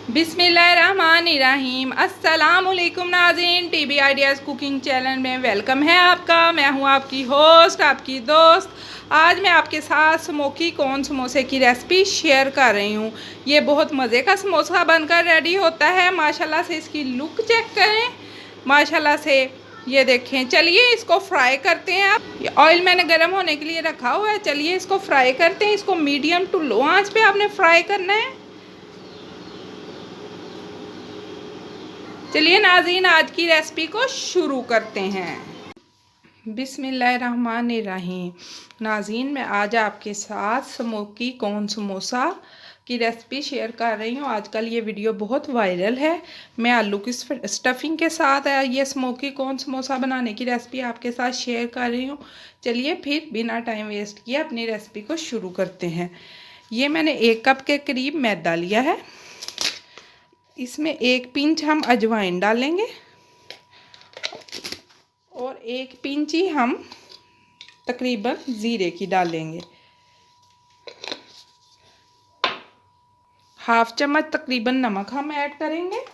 बिस्मिल्लाहिर्रहमानिर्रहीम। अस्सलामुअलैकुम नाज़रीन, टीबी आइडियाज़ कुकिंग चैनल में वेलकम है आपका। मैं हूं आपकी होस्ट, आपकी दोस्त। आज मैं आपके साथ स्मोकी कॉर्न समोसे की रेसिपी शेयर कर रही हूं। ये बहुत मज़े का समोसा बनकर रेडी होता है। माशाल्लाह से इसकी लुक चेक करें, माशाल्लाह से। ये देखें, चलिए इसको फ्राई करते हैं। आप ऑयल मैंने गर्म होने के लिए रखा हुआ है। चलिए इसको फ्राई करते हैं। इसको मीडियम टू लो आंच पे आपने फ्राई करना है। चलिए नाज़रीन, आज की रेसिपी को शुरू करते हैं। बिस्मिल्लाहिर्रहमानिर्रहीम। नाज़रीन, मैं आज आपके साथ स्मोकी कॉर्न समोसा की रेसिपी शेयर कर रही हूँ। आजकल ये वीडियो बहुत वायरल है। मैं आलू की स्टफिंग के साथ ये स्मोकी कॉर्न समोसा बनाने की रेसिपी आपके साथ शेयर कर रही हूँ। चलिए फिर बिना टाइम वेस्ट किए अपनी रेसिपी को शुरू करते हैं। ये मैंने 1 कप के करीब मैदा लिया है। इसमें 1 पिंच हम अजवाइन डालेंगे और 1 पिंच ही हम तकरीबन ज़ीरे की डालेंगे। 1/2 चम्मच तकरीबन नमक हम ऐड करेंगे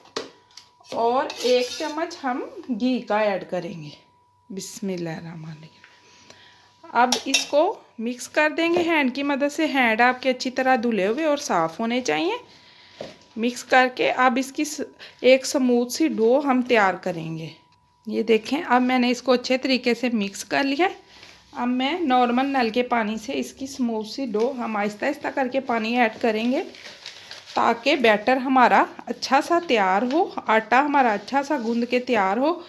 और 1 चम्मच हम घी का ऐड करेंगे। बिस्मिल्लाहिर्रहमानिर्रहीम। अब इसको मिक्स कर देंगे हैंड की मदद से। हैंड आपके अच्छी तरह धुले हुए और साफ़ होने चाहिए। मिक्स करके अब इसकी एक स्मूथ सी डो हम तैयार करेंगे। ये देखें, अब मैंने इसको अच्छे तरीके से मिक्स कर लिया है। अब मैं नॉर्मल नल के पानी से इसकी स्मूथ सी डो हम आहिस्ता आहिस्ता करके पानी ऐड करेंगे ताकि बैटर हमारा अच्छा सा तैयार हो, आटा हमारा अच्छा सा गूंद के तैयार हो।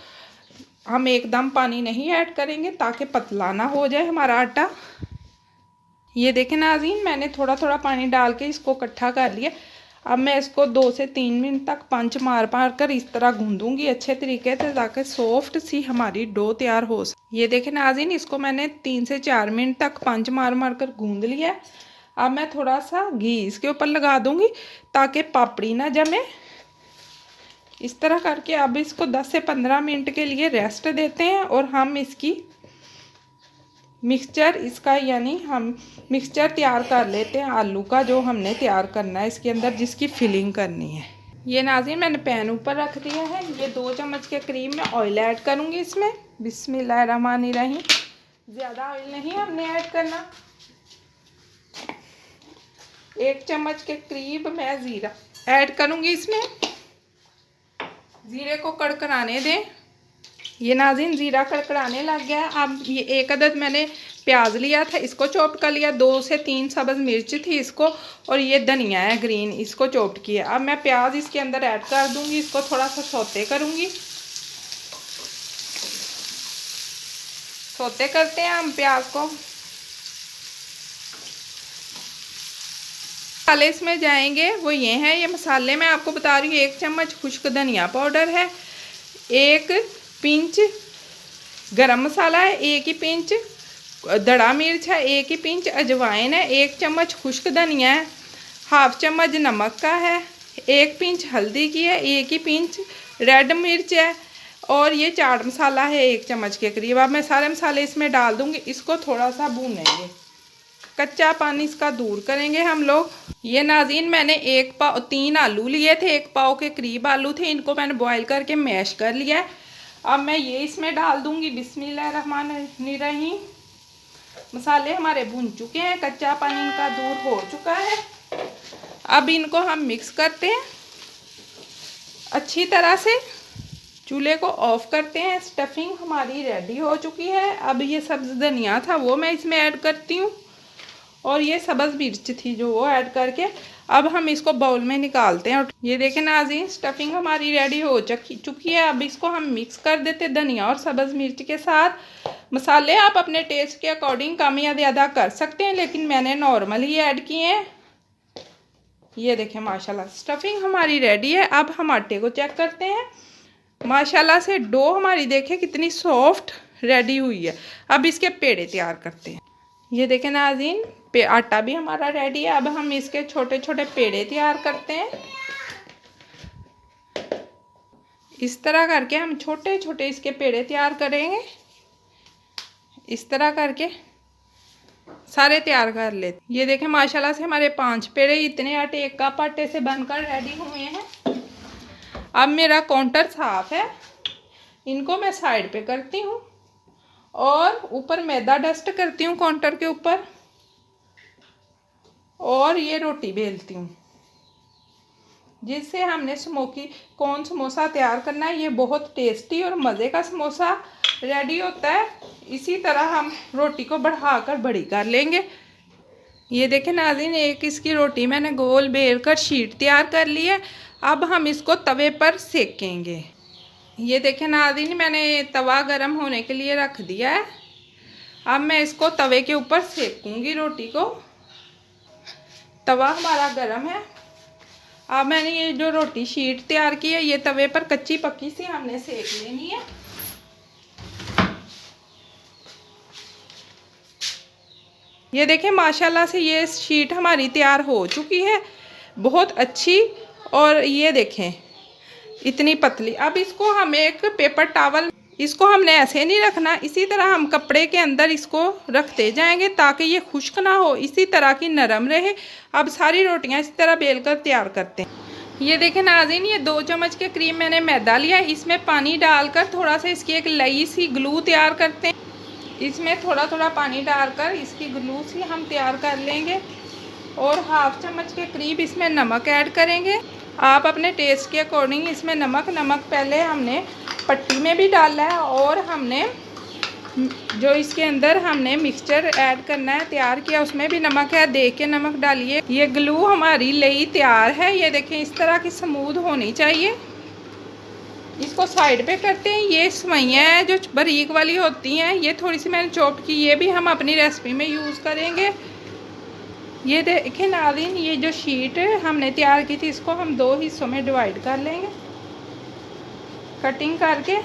हम एकदम पानी नहीं ऐड करेंगे ताकि पतला ना हो जाए हमारा आटा। ये देखें नाज़रीन, मैंने थोड़ा थोड़ा पानी डाल के इसको इकट्ठा कर लिया। अब मैं इसको 2 से 3 मिनट तक पंच मार कर इस तरह गूंदूंगी अच्छे तरीके से ताकि सॉफ्ट सी हमारी डो तैयार हो सके। ये देखें नाज़रीन, इसको मैंने 3 से 4 मिनट तक पंच मार कर गूंद लिया। अब मैं थोड़ा सा घी इसके ऊपर लगा दूंगी ताकि पापड़ी ना जमे। इस तरह करके अब इसको 10 से 15 मिनट के लिए रेस्ट देते हैं और हम इसकी मिक्सचर इसका यानी हम मिक्सचर तैयार कर लेते हैं आलू का, जो हमने तैयार करना है इसके अंदर, जिसकी फिलिंग करनी है। ये नाज़रीन, मैंने पैन ऊपर रख दिया है। ये 2 चम्मच के करीब मैं ऑयल ऐड करूँगी इसमें। बिस्मिल्लाहिर्रहमानिर्रहीम। ज़्यादा ऑयल नहीं हमने ऐड करना। 1 चम्मच के करीब मैं ज़ीरा ऐड करूँगी इसमें। ज़ीरे को कड़कड़ाने दें। ये नाज़रीन, ज़ीरा कड़कड़ाने लग गया। अब ये 1 अदद मैंने प्याज लिया था, इसको चॉप कर लिया। 2 से 3 सब्ज़ मिर्च थी इसको, और ये धनिया है ग्रीन, इसको चॉप किया। अब मैं प्याज इसके अंदर ऐड कर दूंगी। इसको थोड़ा सा सौते करूंगी। सौते करते हैं हम प्याज को। मसाले इसमें जाएंगे वो ये हैं। ये मसाले मैं आपको बता रही हूँ। 1 चम्मच खुश्क धनिया पाउडर है, 1 पिंच गरम मसाला है, 1 ही पिंच दड़ा मिर्च है, 1 ही पिंच अजवाइन है, 1 चम्मच खुश्क धनिया है, 1/2 चम्मच नमक का है, 1 पिंच हल्दी की है, 1 ही पिंच रेड मिर्च है, और ये चाट मसाला है 1 चम्मच के करीब। अब मैं सारे मसाले इसमें डाल दूंगी। इसको थोड़ा सा भूनेंगे, कच्चा पानी इसका दूर करेंगे हम लोग। ये नाज़रीन, मैंने 3 आलू लिए थे, 1 पाव के करीब आलू थे। इनको मैंने बॉईल करके मैश कर लिया है। अब मैं ये इसमें डाल दूंगी। बिस्मिल्लाहिर्रहमानिर्रहीम। मसाले हमारे भून चुके हैं, कच्चा पानी इनका दूर हो चुका है। अब इनको हम मिक्स करते हैं अच्छी तरह से। चूल्हे को ऑफ करते हैं। स्टफिंग हमारी रेडी हो चुकी है। अब ये सब्ज़ धनिया था वो मैं इसमें ऐड करती हूँ, और ये सब्ज़ मिर्च थी जो वो ऐड करके अब हम इसको बाउल में निकालते हैं। ये देखें नाज़रीन, स्टफिंग हमारी रेडी हो चुकी है। अब इसको हम मिक्स कर देते धनिया और सब्ज़ मिर्च के साथ। मसाले आप अपने टेस्ट के अकॉर्डिंग कम या ज़्यादा कर सकते हैं, लेकिन मैंने नॉर्मल ही ऐड किए हैं। ये देखें माशाल्लाह स्टफिंग हमारी रेडी है। अब हम आटे को चेक करते हैं। माशाल्लाह से डो हमारी देखें कितनी सॉफ्ट रेडी हुई है। अब इसके पेड़े तैयार करते हैं। ये देखें नाज़रीन, आटा भी हमारा रेडी है। अब हम इसके छोटे छोटे पेड़े तैयार करते हैं। इस तरह करके हम छोटे छोटे इसके पेड़े तैयार करेंगे। इस तरह करके सारे तैयार कर लेते। ये देखें माशाल्लाह से हमारे 5 पेड़े इतने आटे 1 कप आटे से बनकर रेडी हुए हैं। अब मेरा काउंटर साफ है, इनको मैं साइड पे करती हूँ और ऊपर मैदा डस्ट करती हूँ काउंटर के ऊपर, और ये रोटी बेलती हूँ जिससे हमने स्मोकी कॉर्न समोसा तैयार करना है। ये बहुत टेस्टी और मज़े का समोसा रेडी होता है। इसी तरह हम रोटी को बढ़ाकर बड़ी कर लेंगे। ये देखें नाज़रीन, एक इसकी रोटी मैंने गोल बेल कर शीट तैयार कर ली है। अब हम इसको तवे पर सेकेंगे। ये देखें नाज़रीन, मैंने तवा गरम होने के लिए रख दिया है। अब मैं इसको तवे के ऊपर सेकूंगी रोटी को। तवा हमारा गरम है। अब मैंने ये जो रोटी शीट तैयार की है ये तवे पर कच्ची पक्की सी हमने सेक लेनी है। ये देखें माशाल्लाह से ये शीट हमारी तैयार हो चुकी है, बहुत अच्छी। और ये देखें इतनी पतली। अब इसको हम एक पेपर टॉवल, इसको हमने ऐसे नहीं रखना, इसी तरह हम कपड़े के अंदर इसको रखते जाएंगे ताकि ये खुश्क ना हो, इसी तरह की नरम रहे। अब सारी रोटियां इसी तरह बेलकर तैयार करते हैं। ये देखें नाज़रीन, ये 2 चम्मच के करीब मैंने मैदा लिया है। इसमें पानी डालकर थोड़ा सा इसकी एक लई सी ग्लू तैयार करते हैं। इसमें थोड़ा थोड़ा पानी डालकर इसकी ग्लू सी हम तैयार कर लेंगे और 1/2 चम्मच के करीब इसमें नमक ऐड करेंगे। आप अपने टेस्ट के अकॉर्डिंग इसमें नमक पहले हमने पट्टी में भी डाला है और हमने जो इसके अंदर हमने मिक्सचर ऐड करना है तैयार किया उसमें भी नमक है, देख के नमक डालिए। ये ग्लू हमारी लई तैयार है। ये देखें इस तरह की स्मूथ होनी चाहिए। इसको साइड पे करते हैं। ये सेवइयाँ हैं जो बारीक वाली होती हैं, ये थोड़ी सी मैंने चॉप की, ये भी हम अपनी रेसिपी में यूज़ करेंगे। ये देखें नाज़रीन, ये जो शीट हमने तैयार की थी इसको हम 2 हिस्सों में डिवाइड कर लेंगे। कटिंग करके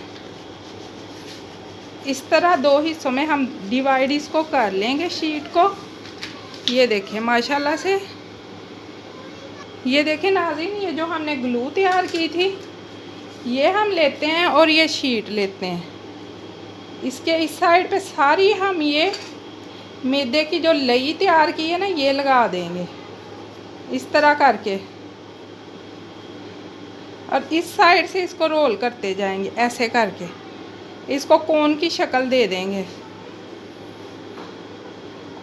इस तरह 2 हिस्सों में हम डिवाइड इसको कर लेंगे शीट को। ये देखें माशाल्लाह से। ये देखें नाज़रीन, ये जो हमने ग्लू तैयार की थी ये हम लेते हैं और ये शीट लेते हैं। इसके इस साइड पे सारी हम ये मैदे की जो लई तैयार की है ना ये लगा देंगे इस तरह करके, और इस साइड से इसको रोल करते जाएंगे ऐसे करके, इसको कोन की शक्ल दे देंगे।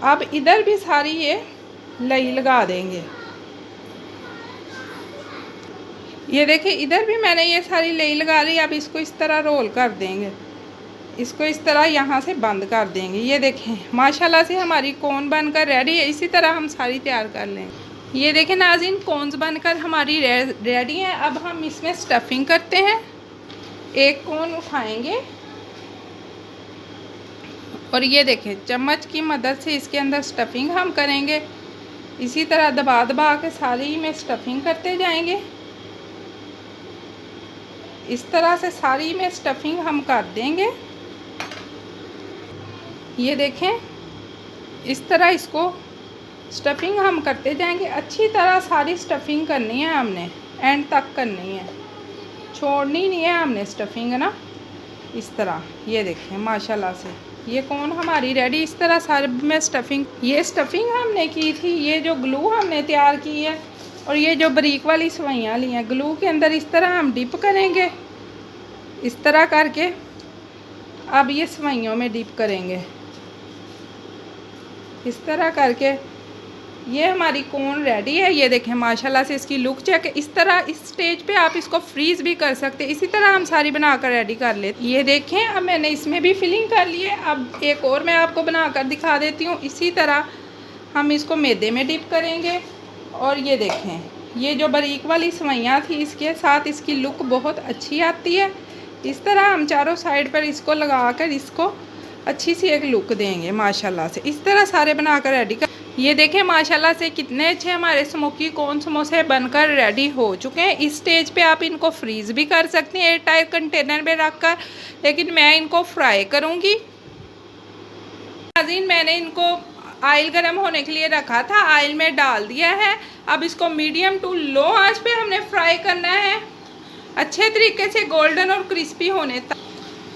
अब इधर भी सारी ये लई लगा देंगे। ये देखिए इधर भी मैंने ये सारी लई लगा ली। अब इसको इस तरह रोल कर देंगे, इसको इस तरह यहाँ से बंद कर देंगे। ये देखें माशाल्लाह से हमारी कोन बनकर रेडी है। इसी तरह हम सारी तैयार कर लेंगे। ये देखें नाज़रीन, कोन्स बनकर हमारी रेडी है। अब हम इसमें स्टफिंग करते हैं। एक कोन उठाएंगे और ये देखें चम्मच की मदद से इसके अंदर स्टफिंग हम करेंगे। इसी तरह दबा दबा के सारी में स्टफिंग करते जाएंगे। इस तरह से सारी में स्टफिंग हम कर देंगे। ये देखें इस तरह इसको स्टफिंग हम करते जाएंगे। अच्छी तरह सारी स्टफिंग करनी है हमने, एंड तक करनी है, छोड़नी नहीं है हमने स्टफिंग ना। इस तरह ये देखें माशाल्लाह से ये कोन हमारी रेडी। इस तरह सारे में स्टफिंग, ये स्टफिंग हमने की थी, ये जो ग्लू हमने तैयार की है और ये जो बारीक वाली सेवइयाँ ली हैं ग्लू के अंदर इस तरह हम डिप करेंगे इस तरह करके। अब ये सेवइयों में डिप करेंगे इस तरह करके। ये हमारी कोन रेडी है। ये देखें माशाल्लाह से इसकी लुक चेक। इस तरह इस स्टेज पे आप इसको फ्रीज भी कर सकते हैं। इसी तरह हम सारी बनाकर रेडी कर लेते। ये देखें अब मैंने इसमें भी फिलिंग कर ली है। अब एक और मैं आपको बनाकर दिखा देती हूँ। इसी तरह हम इसको मैदे में डिप करेंगे और ये देखें ये जो बारीक वाली सेवइयाँ थी इसके साथ इसकी लुक बहुत अच्छी आती है। इस तरह हम चारों साइड पर इसको लगाकर इसको अच्छी सी एक लुक देंगे माशाल्लाह से। इस तरह सारे बनाकर रेडी कर। ये देखें माशाल्लाह से कितने अच्छे हमारे स्मोकी कॉर्न समोसे बनकर रेडी हो चुके हैं। इस स्टेज पे आप इनको फ्रीज भी कर सकते हैं एयर टाइट कंटेनर में रखकर, लेकिन मैं इनको फ्राई करूँगी। नाज़रीन मैंने इनको ऑयल गर्म होने के लिए रखा था, ऑयल में डाल दिया है। अब इसको मीडियम टू लो आंच पे हमने फ्राई करना है अच्छे तरीके से गोल्डन और क्रिस्पी होने तक।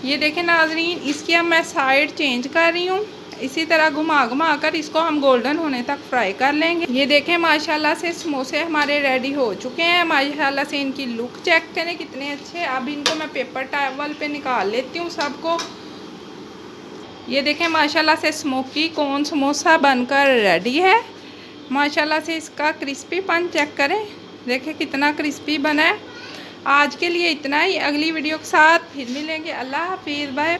ये देखें नाज़रीन इसकी अब मैं साइड चेंज कर रही हूँ इसी तरह घुमा घुमा कर इसको हम गोल्डन होने तक फ्राई कर लेंगे। ये देखें माशाल्लाह से समोसे हमारे रेडी हो चुके हैं। माशाल्लाह से इनकी लुक चेक करें कितने अच्छे। अब इनको मैं पेपर टॉवल पे निकाल लेती हूँ सबको। ये देखें माशाल्लाह से स्मोकी कॉर्न समोसा बनकर रेडी है। माशाल्लाह से इसका क्रिस्पीपन चेक करें, देखें कितना क्रिस्पी बना है। आज के लिए इतना ही, अगली वीडियो के साथ फिर मिलेंगे। अल्लाह हाफिज़, बाय।